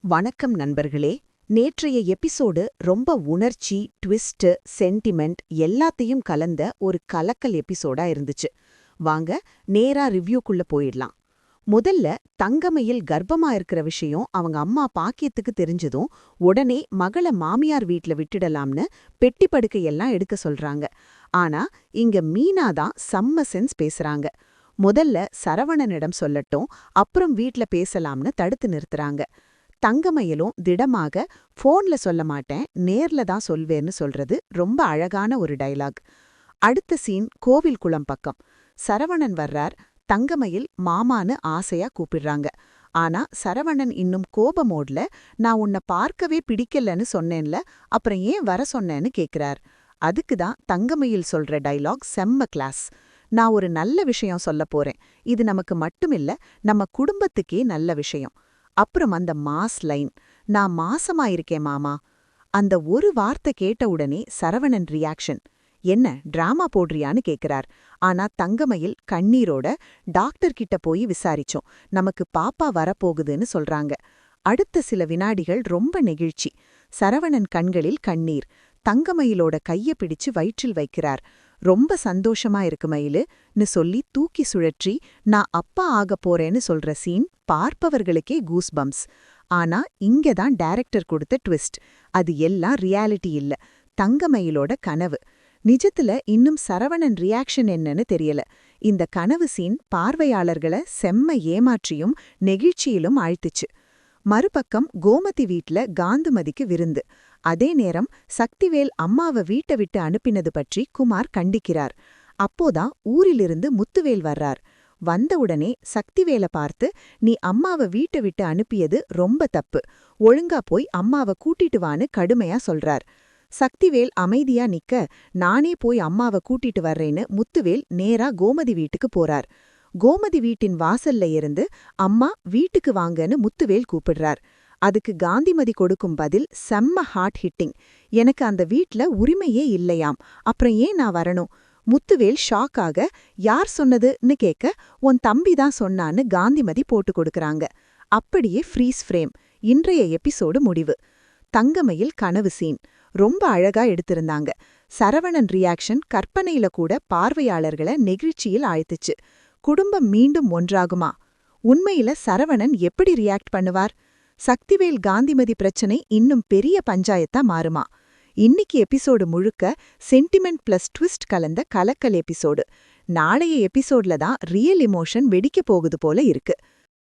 வணக்கம் நண்பர்களே. நேற்றைய எபிசோடு ரொம்ப உணர்ச்சி, ட்விஸ்ட், சென்டிமெண்ட் எல்லாத்தையும் கலந்த ஒரு கலக்கல் எபிசோடா இருந்துச்சு. வாங்க நேரா ரிவ்யூக்குள்ள போயிடலாம். முதல்ல தங்கமயில் கர்ப்பமா இருக்கிற விஷயம் அவங்க அம்மா பாக்கியத்துக்கு தெரிஞ்சதும் உடனே மகள மாமியார் வீட்ல விட்டுடலாம்னு பெட்டி படுக்கையெல்லாம் எடுக்க சொல்றாங்க. ஆனா இங்க மீனா தான் செம்ம சென்ஸ் பேசுறாங்க. முதல்ல சரவணனிடம் சொல்லட்டும், அப்புறம் வீட்ல பேசலாம்னு தடுத்து நிறுத்துறாங்க. தங்கமயிலும் திடமாக போன்ல சொல்ல மாட்டேன், நேர்ல தான் சொல்வேன்னு சொல்றது ரொம்ப அழகான ஒரு டயலாக். அடுத்த சீன் கோவில் குளம் பக்கம். சரவணன் வர்றார். தங்கமயில் மாமான்னு ஆசையா கூப்பிடுறாங்க. ஆனா சரவணன் இன்னும் கோபமோட்ல, நான் உன்னை பார்க்கவே பிடிக்கலன்னு சொன்னேன்ல, அப்புறம் ஏன் வர சொன்னேன்னு கேக்குறார். அதுக்கு தான் தங்கமயில் சொல்ற டயலாக் செம்ம கிளாஸ். நான் ஒரு நல்ல விஷயம் சொல்ல போறேன். இது நமக்கு மட்டுமில்ல, நம்ம குடும்பத்துக்கே நல்ல விஷயம். அப்புறம் அந்த மாஸ் லைன், நான் மாசமா இருக்கேன் மாமா. அந்த ஒரு வார்த்தை கேட்ட உடனே சரவணன் ரியாக்ஷன், என்ன டிராமா போடுறியான்னு கேக்குறார். ஆனா தங்கமயில் கண்ணீரோட, டாக்டர் கிட்ட போய் விசாரிச்சோம், நமக்கு பாப்பா வரப்போகுதுன்னு சொல்றாங்க. அடுத்த சில வினாடிகள் ரொம்ப நெகிழ்ச்சி. சரவணன் கண்களில் கண்ணீர். தங்கமயிலோட கைய பிடிச்சு வயிற்றில் வைக்கிறார். ரொம்ப சந்தோஷமா இருக்கு மயிலுன்னு சொல்லி தூக்கி சுழற்றி, நான் அப்பா ஆகப் போறேன்னு சொல்ற சீன் பார்ப்பவர்களுக்கே கூஸ் பம்ப்ஸ். ஆனா இங்கதான் டைரக்டர் கொடுத்த ட்விஸ்ட். அது எல்லாம் ரியாலிட்டி இல்ல, தங்கமயிலோட கனவு. நிஜத்துல இன்னும் சரவணன் ரியாக்ஷன் என்னன்னு தெரியல. இந்த கனவு சீன் பார்வையாளர்களை செம்ம ஏமாற்றியும் நெகிழ்ச்சியிலும் ஆழ்த்துச்சு. மறுபக்கம் கோமதி வீட்ல காந்துமதிக்கு விருந்து. அதே நேரம் சக்திவேல் அம்மாவ வீட்டை விட்டு அனுப்பினது பற்றி குமார் கண்டிக்கிறார். அப்போதான் ஊரிலிருந்து முத்துவேல் வர்றார். வந்தவுடனே சக்திவேல பார்த்து, நீ அம்மாவ வீட்டை விட்டு அனுப்பியது ரொம்ப தப்பு, ஒழுங்கா போய் அம்மாவ கூட்டிட்டு வான்னு கடுமையா சொல்றார். சக்திவேல் அமைதியா நிக்க, நானே போய் அம்மாவ கூட்டிட்டு வர்றேன்னு முத்துவேல் நேரா கோமதி வீட்டுக்கு போறார். கோமதி வீட்டின் வாசல்ல இருந்து, அம்மா வீட்டுக்கு வாங்கன்னு முத்துவேல் கூப்பிடுறார். அதுக்கு காந்திமதி கொடுக்கும் பதில் செம்ம ஹார்ட் ஹிட்டிங். எனக்கு அந்த வீட்ல உரிமையே இல்லையாம், அப்புறம் ஏன் நான் வரணும்? முத்துவேல் ஷாக்காக, யார் சொன்னதுன்னு கேட்க, உன் தம்பி தான் சொன்னான்னு காந்திமதி போட்டு கொடுக்கறாங்க. அப்படியே ஃப்ரீஸ் ஃப்ரேம். இன்றைய எபிசோடு முடிவு. தங்கமயில் கனவு சீன் ரொம்ப அழகா எடுத்திருந்தாங்க. சரவணன் ரியாக்ஷன் கற்பனையில கூட பார்வையாளர்களை நெகிழ்ச்சியில் ஆழ்த்துச்சு. குடும்பம் மீண்டும் ஒன்றாகுமா? உண்மையில சரவணன் எப்படி ரியாக்ட் பண்ணுவார்? சக்திவேல் காந்திமதி பிரச்சனை இன்னும் பெரிய பஞ்சாயத்தா மாறுமா? இன்னிக்கு எபிசோடு முழுக்க சென்டிமெண்ட் பிளஸ் ட்விஸ்ட் கலந்த கலக்கல் எபிசோடு. நாளைய எபிசோட்ல தான் ரியல் எமோஷன் வெடிக்க போகுது போல இருக்கு.